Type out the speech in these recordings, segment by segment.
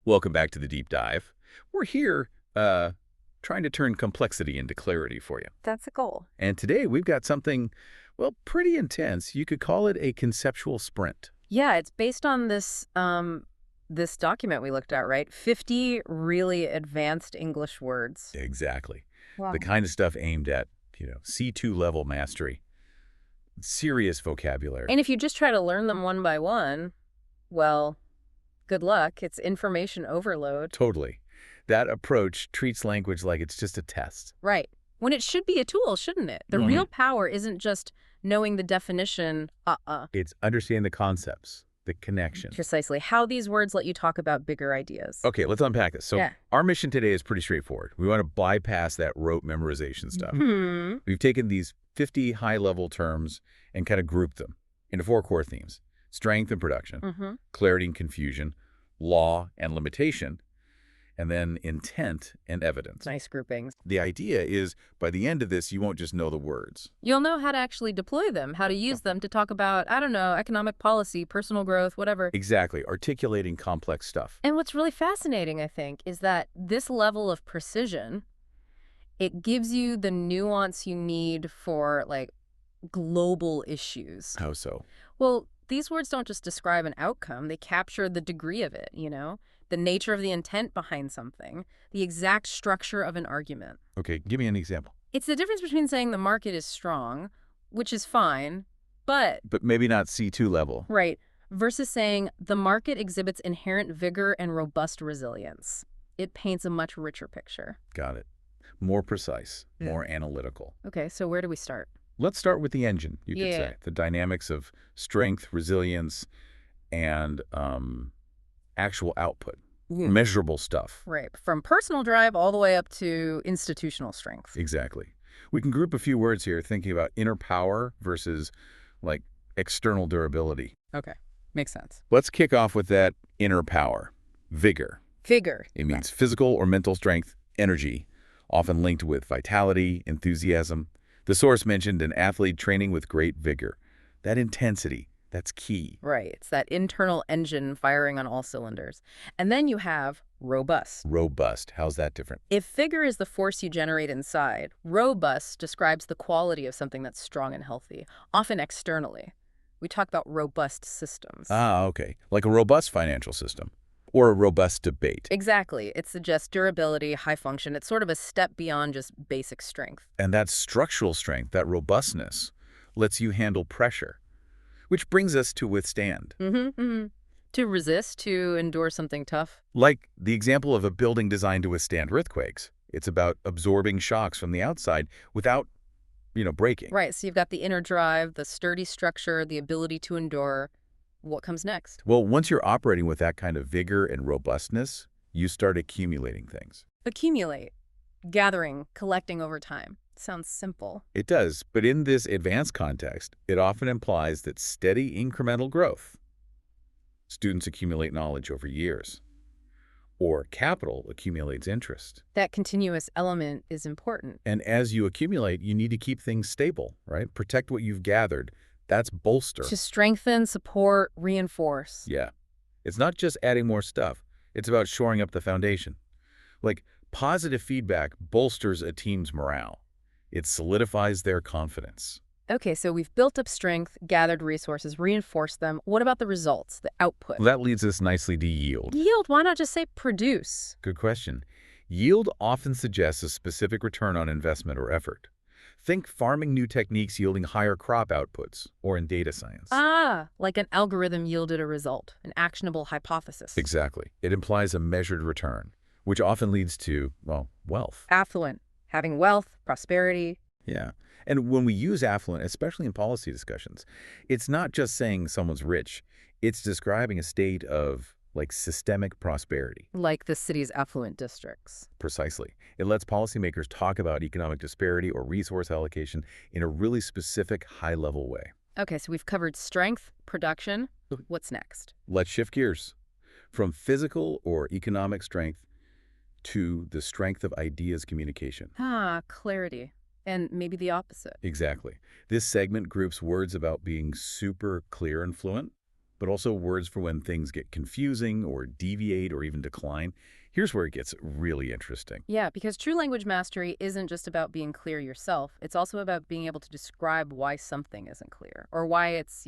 Welcome back to the deep dive. We're here trying to turn complexity into clarity for you. That's a goal. And today we've got something, well, pretty intense. You could call it a conceptual sprint. Yeah, it's based on this document we looked at, right? 50 really advanced English words. Exactly. Wow. The kind of stuff aimed at, C2 level mastery. Serious vocabulary. And if you just try to learn them one by one, well, good luck. It's information overload. Totally. That approach treats language like it's just a test. Right. When it should be a tool, shouldn't it? The real power isn't just knowing the definition, It's understanding the concepts, the connection. Precisely. How these words let you talk about bigger ideas. Okay, let's unpack this. So Yeah. our mission today is pretty straightforward. We want to bypass that rote memorization stuff. We've taken these 50 high-level terms and kind of grouped them into 4 core themes: strength and production, clarity and confusion, law and limitation, and then intent and evidence. Nice groupings. The idea is, by the end of this, you won't just know the words. You'll know how to actually deploy them, how to use them to talk about, I don't know, economic policy, personal growth, whatever. Exactly, articulating complex stuff. And what's really fascinating, I think, is that this level of precision, it gives you the nuance you need for, like, global issues. How so? Well, these words don't just describe an outcome, they capture the degree of it, the nature of the intent behind something, the exact structure of an argument. Okay, give me an example. It's the difference between saying the market is strong, which is fine, but Maybe not C2 level. right, versus saying the market exhibits inherent vigor and robust resilience. It paints a much richer picture. Got it. More precise, Yeah. more analytical. Okay, so where do we start? Let's start with the engine, you could Yeah. say. The dynamics of strength, resilience, and actual output. Measurable stuff. Right, from personal drive all the way up to institutional strength. Exactly. We can group a few words here thinking about inner power versus, like, external durability. Okay, makes sense. Let's kick off with that inner power. Vigor. Vigor. It means physical or mental strength, energy, often linked with vitality, enthusiasm. The source mentioned an athlete training with great vigor. That intensity, that's key. Right, it's that internal engine firing on all cylinders. And then you have robust. Robust. How's that different? If vigor is the force you generate inside, robust describes the quality of something that's strong and healthy, often externally. We talk about robust systems. Ah, okay. Like a robust financial system or a robust debate. Exactly. It suggests durability, high function. It's sort of a step beyond just basic strength. And that structural strength, that robustness, lets you handle pressure, which brings us to withstand. To resist, to endure something tough. Like the example of a building designed to withstand earthquakes. It's about absorbing shocks from the outside without, breaking. Right, so you've got the inner drive, the sturdy structure, the ability to endure. What comes next? Well, once you're operating with that kind of vigor and robustness, you start accumulating things. Accumulate. Gathering, collecting over time. Sounds simple. It does, but in this advanced context, it often implies that steady incremental growth. Students accumulate knowledge over years, or capital accumulates interest. That continuous element is important. And as you accumulate, you need to keep things stable, right? Protect what you've gathered. That's bolster. To strengthen, support, reinforce. Yeah. It's not just adding more stuff. It's about shoring up the foundation. Like, positive feedback bolsters a team's morale. It solidifies their confidence. Okay, so we've built up strength, gathered resources, reinforced them. What about the results, the output? Well, that leads us nicely to yield. Yield, why not just say produce? Good question. Yield often suggests a specific return on investment or effort. Think farming new techniques yielding higher crop outputs, or in data science. Ah, like an algorithm yielded a result, an actionable hypothesis. Exactly. It implies a measured return, which often leads to, well, wealth. Affluent, having wealth, prosperity. Yeah. And when we use affluent, especially in policy discussions, it's not just saying someone's rich. It's describing a state of, like, systemic prosperity. Like the city's affluent districts. Precisely. It lets policymakers talk about economic disparity or resource allocation in a really specific, high-level way. Okay, so we've covered strength, production. What's next? Let's shift gears from physical or economic strength to the strength of ideas communication. Ah, clarity. And maybe the opposite. Exactly. This segment groups words about being super clear and fluent, but also words for when things get confusing or deviate or even decline. Here's where it gets really interesting. Yeah, because true language mastery isn't just about being clear yourself. It's also about being able to describe why something isn't clear or why it's,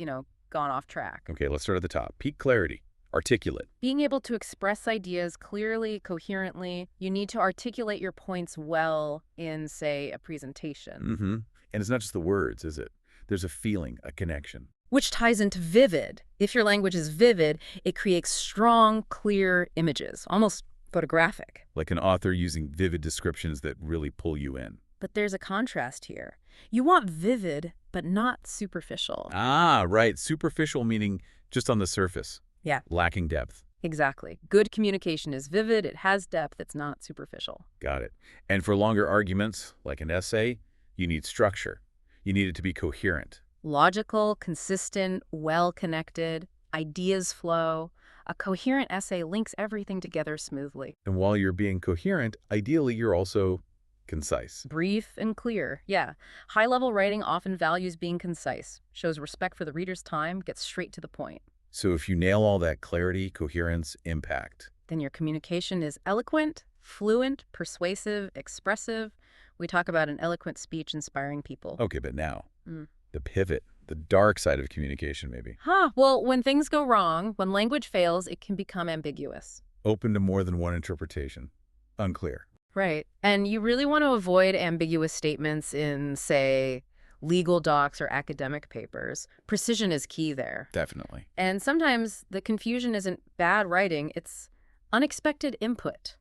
gone off track. Okay, let's start at the top. Peak clarity. Articulate. Being able to express ideas clearly, coherently, you need to articulate your points well in, say, a presentation. Mm-hmm. And it's not just the words, is it? There's a feeling, a connection. Which ties into vivid. If your language is vivid, it creates strong, clear images, almost photographic. Like an author using vivid descriptions that really pull you in. But there's a contrast here. You want vivid, but not superficial. Ah, right. Superficial meaning just on the surface. Yeah. Lacking depth. Exactly. Good communication is vivid, it has depth, it's not superficial. Got it. And for longer arguments, like an essay, you need structure. You need it to be coherent. Logical, consistent, well-connected, ideas flow. A coherent essay links everything together smoothly. And while you're being coherent, ideally you're also concise. Brief and clear, yeah. High-level writing often values being concise, shows respect for the reader's time, gets straight to the point. So if you nail all that clarity, coherence, impact, Then your communication is eloquent, fluent, persuasive, expressive. We talk about an eloquent speech inspiring people. okay, but now, the pivot, the dark side of communication maybe. Well, when things go wrong, when language fails, it can become ambiguous. Open to more than one interpretation. Unclear. Right. And you really want to avoid ambiguous statements in, say, legal docs or academic papers. Precision is key there. Definitely. And sometimes the confusion isn't bad writing, it's unexpected input,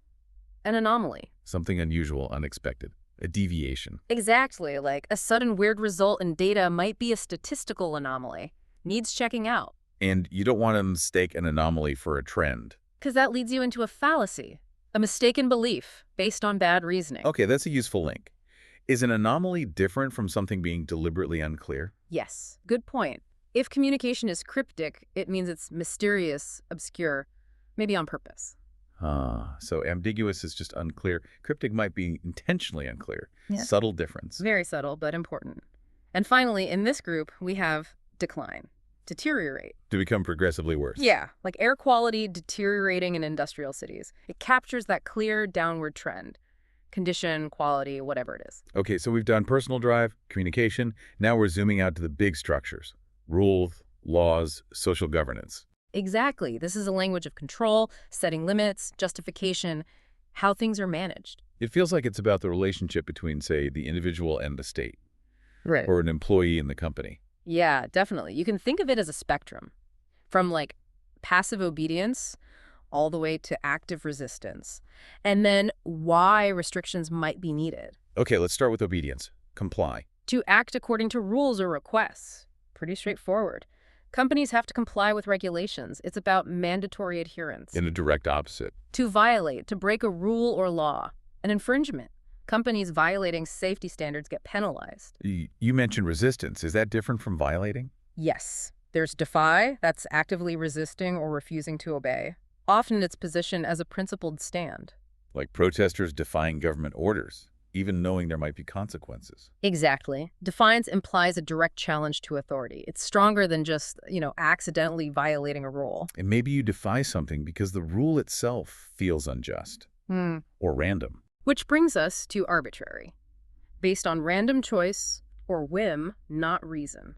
an anomaly. Something unusual, unexpected. A deviation. Exactly, like a sudden weird result in data might be a statistical anomaly. Needs checking out. And you don't want to mistake an anomaly for a trend. Because that leads you into a fallacy, a mistaken belief based on bad reasoning. Okay, that's a useful link. Is an anomaly different from something being deliberately unclear? Yes, good point. If communication is cryptic, it means it's mysterious, obscure, maybe on purpose. So ambiguous is just unclear. Cryptic might be intentionally unclear. Yeah. Subtle difference. Very subtle, but important. And finally, in this group, we have decline, deteriorate. To become progressively worse. Yeah, like air quality deteriorating in industrial cities. It captures that clear downward trend. Condition, quality, whatever it is. Okay, so we've done personal drive, communication. Now we're zooming out to the big structures. Rules, laws, social governance. Exactly. This is a language of control, setting limits, justification, how things are managed. It feels like it's about the relationship between, say, the individual and the state. Right. Or an employee in the company. Yeah, definitely. You can think of it as a spectrum. From like passive obedience all the way to active resistance. And then why restrictions might be needed. Okay, let's start with obedience. Comply. To act according to rules or requests. Pretty straightforward. Companies have to comply with regulations. It's about mandatory adherence. In a direct opposite. To violate, to break a rule or law. An infringement. Companies violating safety standards get penalized. You mentioned resistance. Is that different from violating? Yes. There's defy, that's actively resisting or refusing to obey. Often it's positioned as a principled stand. Like protesters defying government orders, even knowing there might be consequences. Exactly. Defiance implies a direct challenge to authority. It's stronger than just, accidentally violating a rule. And maybe you defy something because the rule itself feels unjust. Or random. Which brings us to arbitrary. Based on random choice or whim, not reason.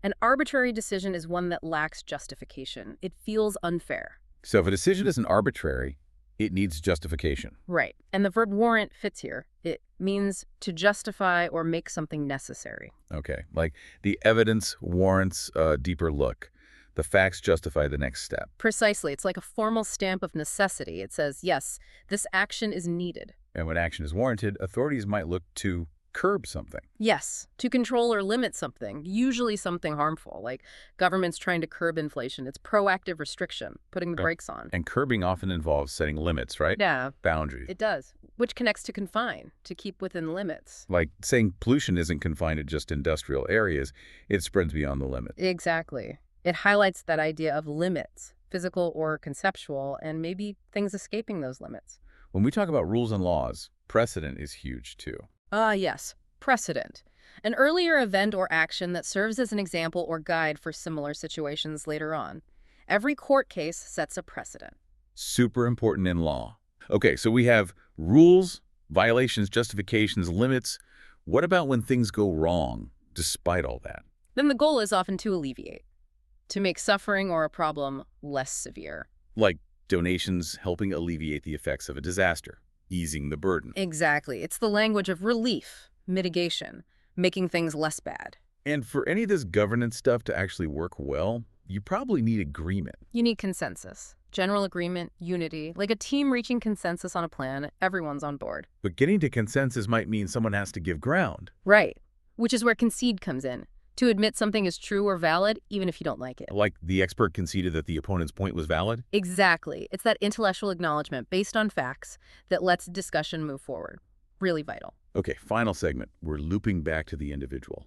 An arbitrary decision is one that lacks justification. It feels unfair. So if a decision isn't arbitrary, it needs justification. Right. And the verb warrant fits here. It means to justify or make something necessary. Okay, like the evidence warrants a deeper look. The facts justify the next step. Precisely. It's like a formal stamp of necessity. It says, yes, this action is needed. And when action is warranted, authorities might look to curb something. Yes, to control or limit something, usually something harmful, like governments trying to curb inflation. It's proactive restriction, putting the brakes on. And curbing often involves setting limits, right? Yeah. Boundaries. It does, which connects to confine, to keep within limits. Like saying pollution isn't confined to just industrial areas, it spreads beyond the limit. Exactly. It highlights that idea of limits, physical or conceptual, and maybe things escaping those limits. When we talk about rules and laws, precedent is huge too. Yes, precedent. An earlier event or action that serves as an example or guide for similar situations later on. Every court case sets a precedent. Super important in law. Okay, so we have rules, violations, justifications, limits. What about when things go wrong, despite all that? Then the goal is often to alleviate, to make suffering or a problem less severe. Like donations helping alleviate the effects of a disaster, easing the burden. Exactly. It's the language of relief, mitigation, making things less bad. And for any of this governance stuff to actually work well, you probably need agreement. You need consensus. General agreement, unity, like a team reaching consensus on a plan, everyone's on board. But getting to consensus might mean someone has to give ground. Right. Which is where concede comes in. To admit something is true or valid, even if you don't like it. Like the expert conceded that the opponent's point was valid? Exactly. It's that intellectual acknowledgement based on facts that lets discussion move forward. Really vital. Okay, final segment. We're looping back to the individual,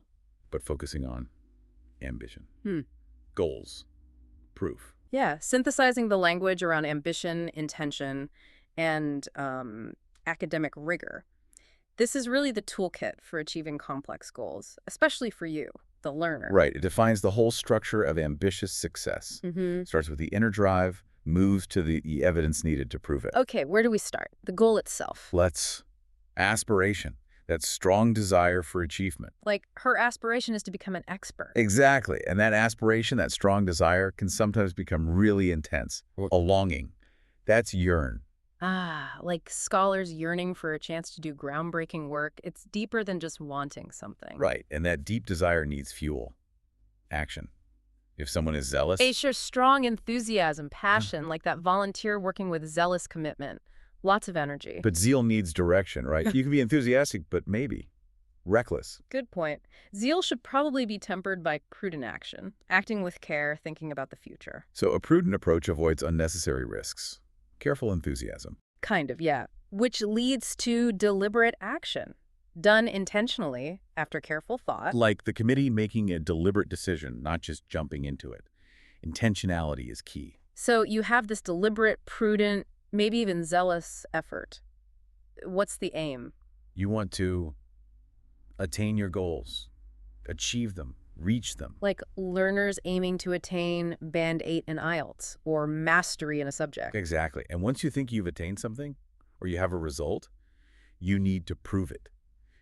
but focusing on ambition. Goals. Proof. Yeah, synthesizing the language around ambition, intention, and academic rigor. This is really the toolkit for achieving complex goals, especially for you, the learner. Right. It defines the whole structure of ambitious success. Starts with the inner drive, moves to the evidence needed to prove it. Okay, where do we start? The goal itself. Aspiration. That strong desire for achievement. Like, her aspiration is to become an expert. Exactly. And that aspiration, that strong desire, can sometimes become really intense. A longing. That's yearn. Like scholars yearning for a chance to do groundbreaking work. It's deeper than just wanting something. Right. And that deep desire needs fuel. Action. If someone is zealous. A sure strong enthusiasm, passion, like that volunteer working with zealous commitment. Lots of energy. But zeal needs direction, right? You can be enthusiastic, but maybe reckless. Good point. Zeal should probably be tempered by prudent action, acting with care, thinking about the future. So a prudent approach avoids unnecessary risks. Careful enthusiasm. Kind of, yeah. Which leads to deliberate action, done intentionally after careful thought. Like the committee making a deliberate decision, not just jumping into it. Intentionality is key. So you have this deliberate, prudent, maybe even zealous effort. What's the aim? You want to attain your goals, achieve them, reach them. Like learners aiming to attain Band 8 in IELTS or mastery in a subject. Exactly. And once you think you've attained something or you have a result, you need to prove it.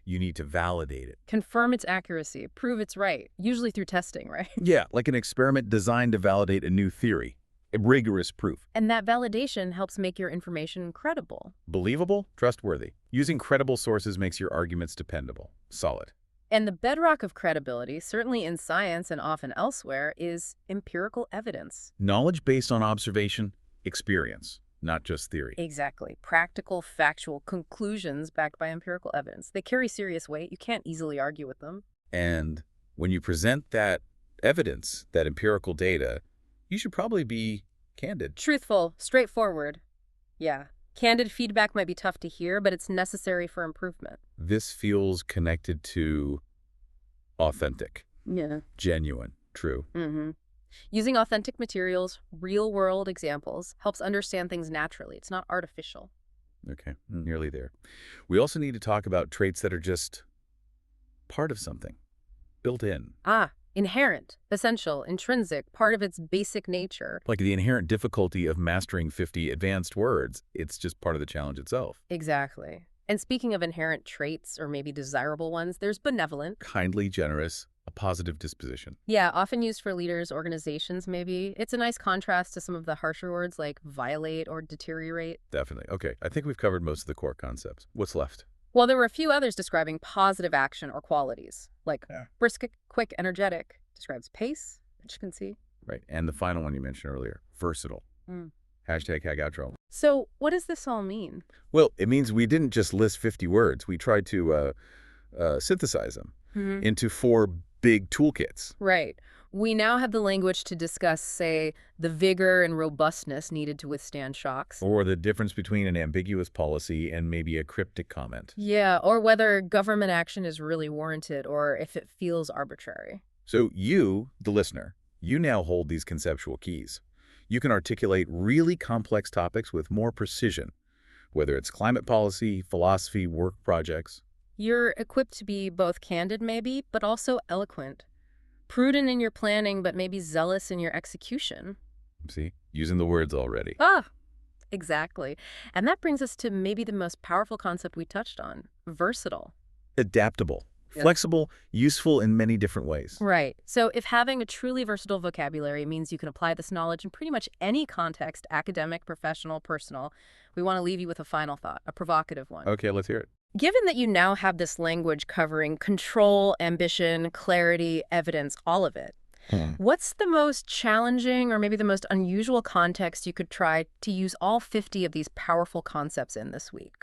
You need to validate it. Confirm its accuracy, prove it's right, usually through testing, right? Yeah, like an experiment designed to validate a new theory. A rigorous proof. And that validation helps make your information credible. Believable, trustworthy. Using credible sources makes your arguments dependable, solid. And the bedrock of credibility, certainly in science and often elsewhere, is empirical evidence. Knowledge based on observation, experience, not just theory. Exactly. Practical, factual conclusions backed by empirical evidence. They carry serious weight. You can't easily argue with them. And when you present that evidence, that empirical data, you should probably be candid. Truthful, straightforward. Yeah. Candid feedback might be tough to hear, but it's necessary for improvement. This feels connected to authentic. Yeah. Genuine. True. Using authentic materials, real-world examples, helps understand things naturally. It's not artificial. Okay, nearly there. We also need to talk about traits that are just part of something, built in. Inherent, essential, intrinsic, part of its basic nature. Like the inherent difficulty of mastering 50 advanced words. It's just part of the challenge itself. Exactly. And speaking of inherent traits, or maybe desirable ones, there's benevolent. Kindly, generous, a positive disposition. Yeah, often used for leaders, organizations, maybe. It's a nice contrast to some of the harsher words like violate or deteriorate. Definitely. Okay, I think we've covered most of the core concepts. What's left? Well, there were a few others describing positive action or qualities, like brisk, quick, energetic, describes pace, which you can see. Right, and the final one you mentioned earlier, versatile. Hashtag #HagOutro. So what does this all mean? Well, it means we didn't just list 50 words. We tried to synthesize them into 4 big toolkits. Right. We now have the language to discuss, say, the vigor and robustness needed to withstand shocks. Or the difference between an ambiguous policy and maybe a cryptic comment. Yeah, or whether government action is really warranted or if it feels arbitrary. So you, the listener, you now hold these conceptual keys. You can articulate really complex topics with more precision, whether it's climate policy, philosophy, work projects. You're equipped to be both candid, maybe, but also eloquent. Prudent in your planning, but maybe zealous in your execution. See? Using the words already. Ah, exactly. And that brings us to maybe the most powerful concept we touched on, versatile. Adaptable. Yeah. Flexible, useful in many different ways. Right. So if having a truly versatile vocabulary means you can apply this knowledge in pretty much any context, academic, professional, personal, we want to leave you with a final thought, a provocative one. Okay, let's hear it. Given that you now have this language covering control, ambition, clarity, evidence, all of it, what's the most challenging or maybe the most unusual context you could try to use all 50 of these powerful concepts in this week?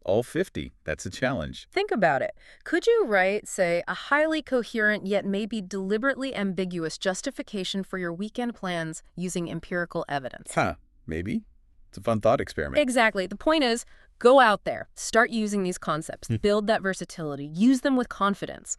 All 50. That's a challenge. Think about it. Could you write, say, a highly coherent yet maybe deliberately ambiguous justification for your weekend plans using empirical evidence? Maybe. It's a fun thought experiment. Exactly. The point is, go out there, start using these concepts, build that versatility, use them with confidence.